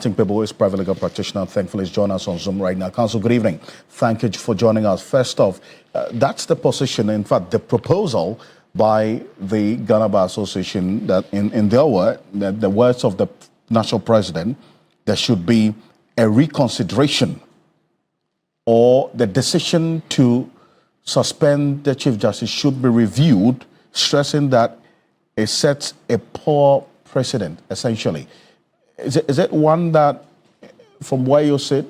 Kpebu is private legal practitioner. Thankfully, is joining us on Zoom right now. Counsel, good evening. Thank you for joining us. First off, that's the position, in fact, the proposal by the Ghana Bar Association that in their word, that the words of the national president, there should be a reconsideration or the decision to suspend the Chief Justice should be reviewed, stressing that it sets a poor precedent, essentially. Is it one that, from where you sit,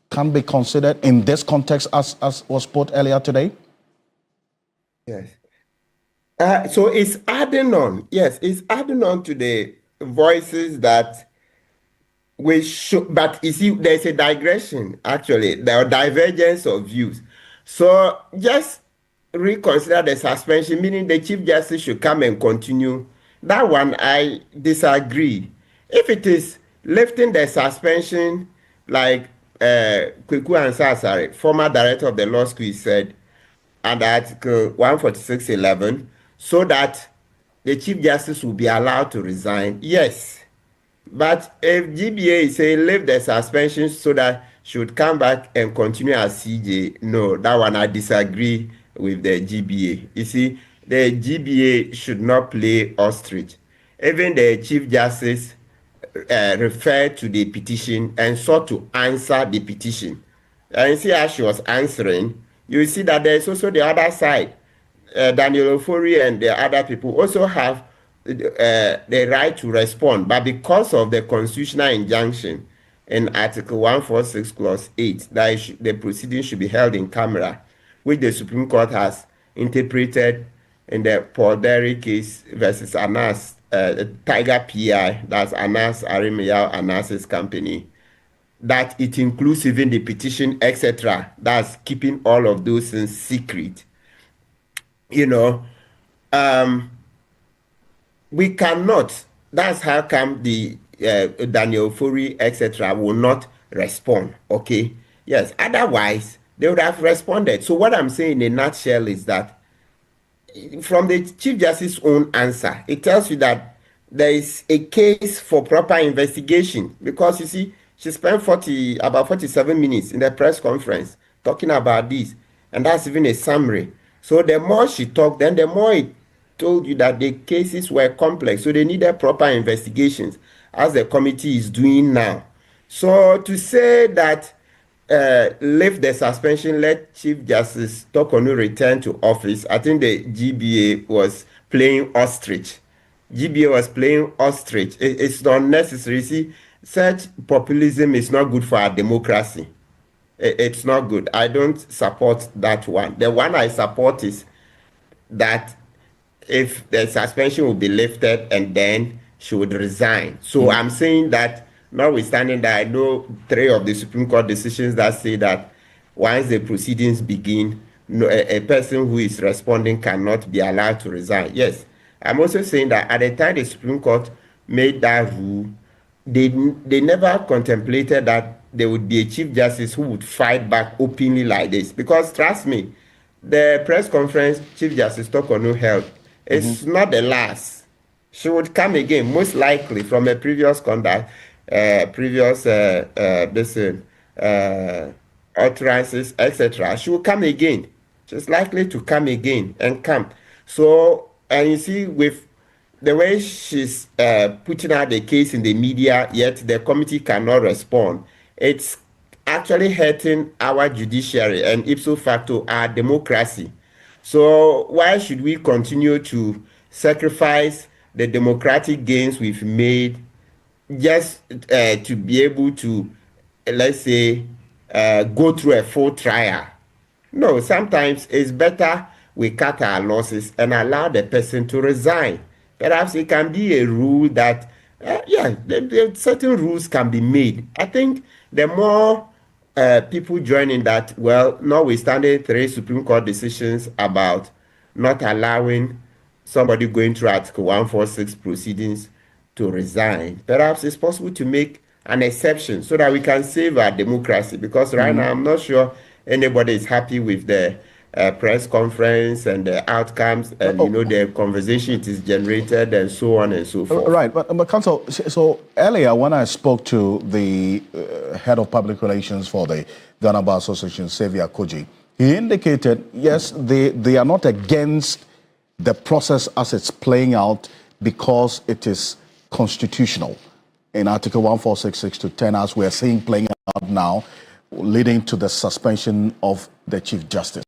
can be considered in this context as was put earlier today? Yes. So it's adding on. Yes, it's adding on to the voices that we should, but you see, there's a digression, actually. There are divergence of views. So just reconsider the suspension, meaning the Chief Justice should come and continue. That one, I disagree. If it is lifting the suspension, like Kpebu Ansasari, former director of the law school, said under Article 146(11), so that the Chief Justice will be allowed to resign, yes. But if GBA is saying lift the suspension so that she would come back and continue as CJ, no, that one I disagree with the GBA. You see, the GBA should not play ostrich. Even the Chief Justice referred to the petition and sought to answer the petition. And see, as she was answering, you see that there's also the other side. Daniel Ofori and the other people also have the right to respond, but because of the constitutional injunction in Article 146, Clause 8, that the proceedings should be held in camera, which the Supreme Court has interpreted in the Paul Derry case versus Anas, Tiger PI, that's Anas Arimiyao Anas's company, that it includes even the petition, etc. That's keeping all of those things secret. You know, we cannot. That's how come the Daniel Ofori, etc., will not respond. Okay, yes. Otherwise, they would have responded. So what I'm saying in a nutshell is that from the Chief Justice's own answer, it tells you that there is a case for proper investigation, because you see, she spent about 47 minutes in the press conference talking about this, and that's even a summary. So the more she talked, then the more it told you that the cases were complex, so they needed proper investigations, as the committee is doing now. So to say that lift the suspension, let Chief Justice Tokonu return to office, I think the GBA was playing ostrich. GBA was playing ostrich. It's not necessary. See, such populism is not good for our democracy. It's not good. I don't support that one. The one I support is that if the suspension will be lifted and then she would resign. So I'm saying that, notwithstanding that, I know 3 of the Supreme Court decisions that say that once the proceedings begin, a person who is responding cannot be allowed to resign. Yes, I'm also saying that at the time the Supreme Court made that rule, they never contemplated that there would be a Chief Justice who would fight back openly like this. Because trust me, the press conference Chief Justice Tokonu held, it's not the last. She would come again, most likely from a previous conduct, utterances, etc. She will come again. She's likely to come again and come. So, and you see, with the way she's putting out the case in the media, yet the committee cannot respond, it's actually hurting our judiciary and ipso facto our democracy. So why should we continue to sacrifice the democratic gains we've made just to be able to, let's say, go through a full trial? No, sometimes it's better we cut our losses and allow the person to resign. Perhaps it can be a rule that, certain rules can be made. I think the more people join in that, well, notwithstanding 3 Supreme Court decisions about not allowing somebody going through Article 146 proceedings to resign, perhaps it's possible to make an exception so that we can save our democracy. Because right now, I'm not sure anybody is happy with the press conference and the outcomes and, the conversation it is generated and so on and so forth. Right, but Counsel, so earlier when I spoke to the head of public relations for the Ghana Bar Association, Xavier Koji, he indicated, yes, they are not against the process as it's playing out because it is constitutional. In Article 1466 to 10, as we are seeing playing out now, leading to the suspension of the Chief Justice.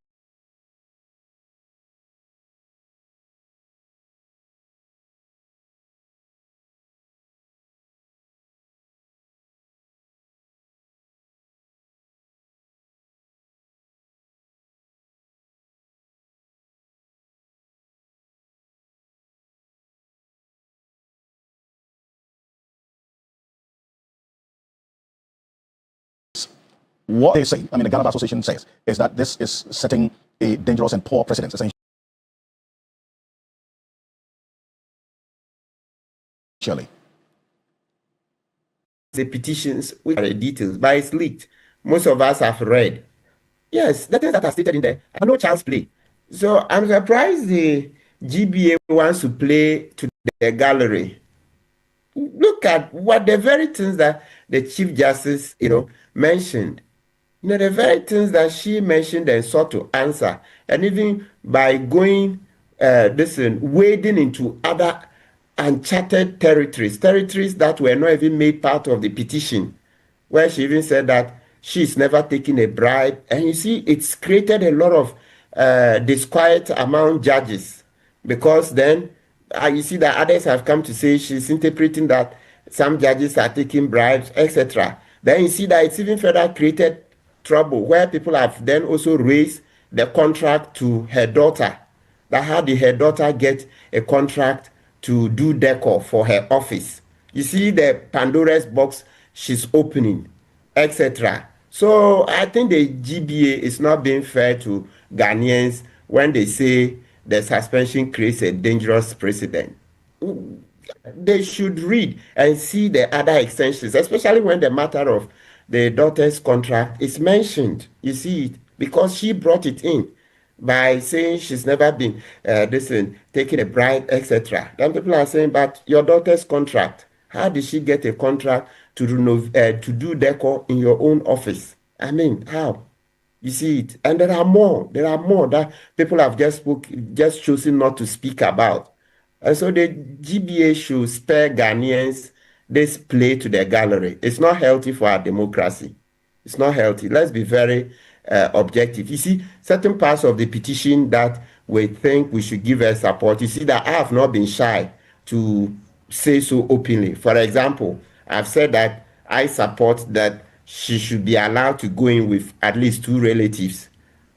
What they say, the Ghana Bar Association says, is that this is setting a dangerous and poor precedent, essentially. The petitions with the details, but it's leaked. Most of us have read. Yes, the things that are stated in there are no child's play. So I'm surprised the GBA wants to play to the gallery. Look at what the very things that the Chief Justice, mentioned. The very things that she mentioned and sought to answer, and even by going, wading into other uncharted territories that were not even made part of the petition, where she even said that she's never taken a bribe. And you see, it's created a lot of disquiet among judges, because then you see that others have come to say she's interpreting that some judges are taking bribes, etc. Then you see that it's even further created trouble, where people have then also raised the contract to her daughter. That how did her daughter get a contract to do decor for her office? You see the Pandora's box she's opening, etc. So I think the GBA is not being fair to Ghanaians when they say the suspension creates a dangerous precedent. They should read and see the other extensions, especially when the matter of the daughter's contract is mentioned. You see it, because she brought it in by saying she's never been taking a bribe, etc. Then people are saying, but your daughter's contract, how did she get a contract to do decor in your own office? How? You see it, and there are more that people have just chosen not to speak about. And so the GBA should spare Ghanaians this play to the gallery. It's not healthy for our democracy. It's not healthy. Let's be very objective. You see, certain parts of the petition that we think we should give her support, you see that I have not been shy to say so openly. For example, I've said that I support that she should be allowed to go in with at least 2 relatives,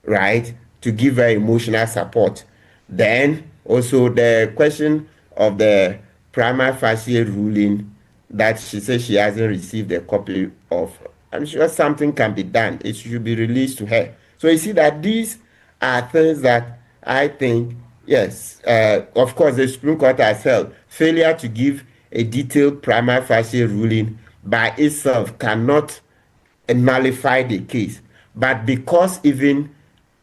right, to give her emotional support. Then also the question of the prima facie ruling that she says she hasn't received a copy of. I'm sure something can be done. It should be released to her. So you see that these are things that I think, yes, of course, the Supreme Court has held failure to give a detailed prima facie ruling by itself cannot nullify the case. But because even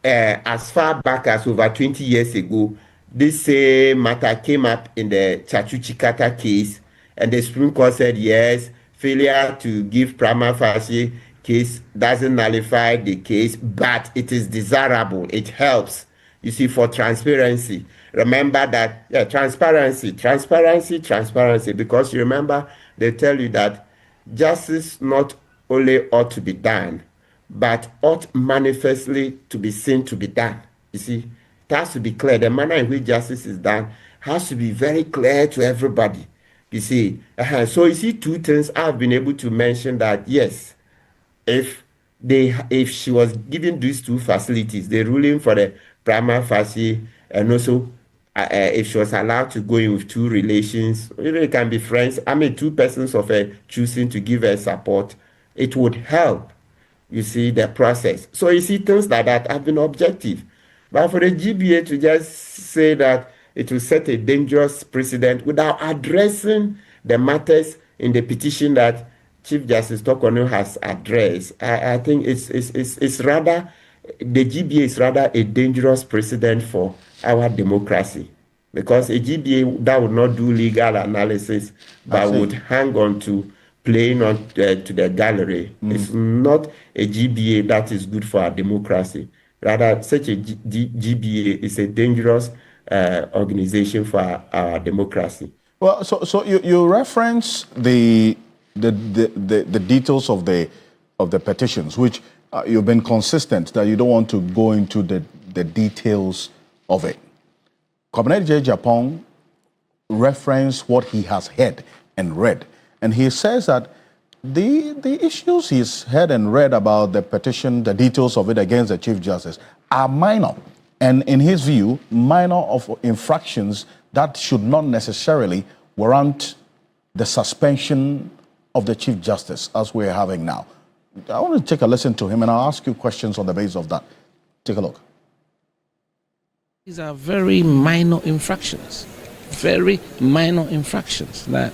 as far back as over 20 years ago, this same matter came up in the Chachu-Chikata case, and the Supreme Court said, yes, failure to give prima facie case doesn't nullify the case, but it is desirable. It helps, you see, for transparency. Remember that, transparency, because you remember they tell you that justice not only ought to be done, but ought manifestly to be seen to be done. You see, it has to be clear. The manner in which justice is done has to be very clear to everybody. You see, so you see 2 things I've been able to mention that, yes, if she was given these 2 facilities, the ruling for the prima facie, and also if she was allowed to go in with 2 relations, it can be friends, 2 persons of her choosing to give her support, it would help, you see, the process. So you see, things like that have been objective. But for the GBA to just say that it will set a dangerous precedent without addressing the matters in the petition that Chief Justice Tokono has addressed, I think it's rather the GBA is rather a dangerous precedent for our democracy, because a GBA that would not do legal analysis but would hang on to playing on to the gallery is not a GBA that is good for our democracy. Rather, such a GBA is a dangerous organization for our democracy. Well, so you reference the details of the petitions, which you've been consistent that you don't want to go into the details of it. Comrade J. Japan referenced what he has heard and read, and he says that the issues he's heard and read about the petition, the details of it against the Chief Justice, are minor, and in his view, minor of infractions that should not necessarily warrant the suspension of the Chief Justice as we're having now. I want to take a listen to him, and I'll ask you questions on the basis of that. Take a look. These are very minor infractions that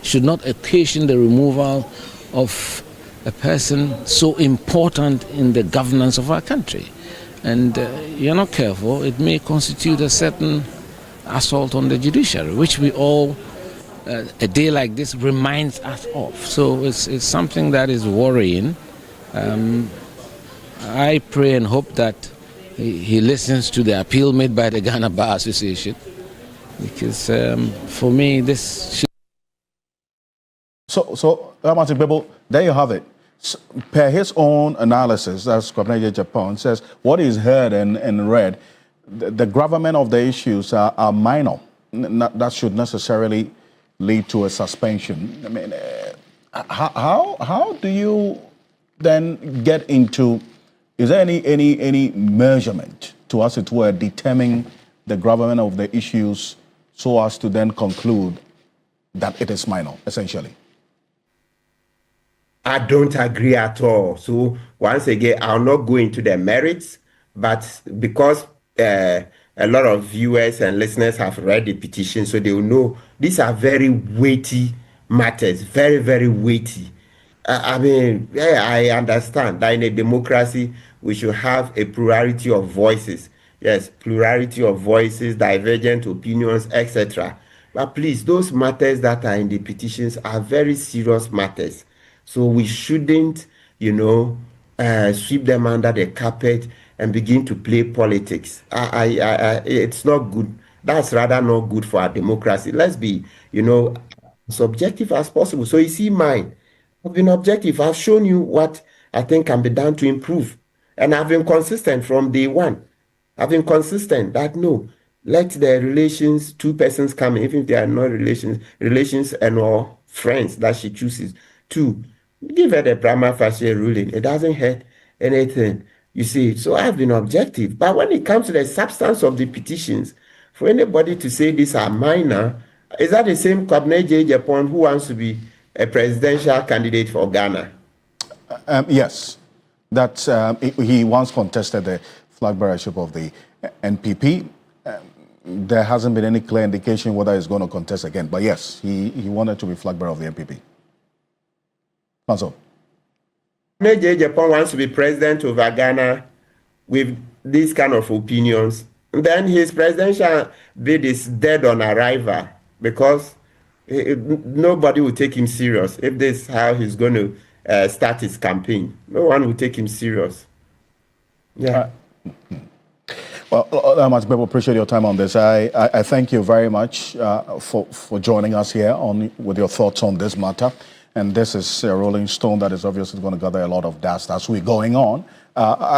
should not occasion the removal of a person so important in the governance of our country. And you're not careful, it may constitute a certain assault on the judiciary, which we all, a day like this, reminds us of. So it's something that is worrying. I pray and hope that he listens to the appeal made by the Ghana Bar Association, because for me, this should... So Kpebu, there you have it. Per his own analysis, as Comrade Japan says, what is heard and read, the gravamen of the issues are minor. That should necessarily lead to a suspension. I mean, how do you then get into? Is there any measurement to, as it were, determine the gravamen of the issues so as to then conclude that it is minor, essentially? I don't agree at all. So once again, I'll not go into the merits, but because a lot of viewers and listeners have read the petition, so they will know these are very weighty matters, very, very weighty. I mean, yeah, I understand that in a democracy, we should have a plurality of voices. Yes, plurality of voices, divergent opinions, etc. But please, those matters that are in the petitions are very serious matters. So we shouldn't, sweep them under the carpet and begin to play politics. It's not good. That's rather not good for our democracy. Let's be, as objective as possible. So you see mine. I've been objective. I've shown you what I think can be done to improve. And I've been consistent from day one. I've been consistent that no, let the relations, two persons come in, even if they are not relations and or friends that she chooses to give her the prima facie ruling. It doesn't hurt anything, you see. So I've been objective. But when it comes to the substance of the petitions, for anybody to say these are minor, is that the same Comrade J. Japan who wants to be a presidential candidate for Ghana? Yes. That he once contested the flag bearership of the NPP. There hasn't been any clear indication whether he's going to contest again. But yes, he wanted to be flag bearer of the NPP. Council. J. Japan wants to be president of Ghana with these kind of opinions. Then his presidential bid is dead on arrival, because nobody will take him serious if this is how he's going to start his campaign. No one will take him serious. Yeah. Well, much people appreciate your time on this. I thank you very much for joining us here with your thoughts on this matter. And this is a rolling stone that is obviously going to gather a lot of dust as we're going on.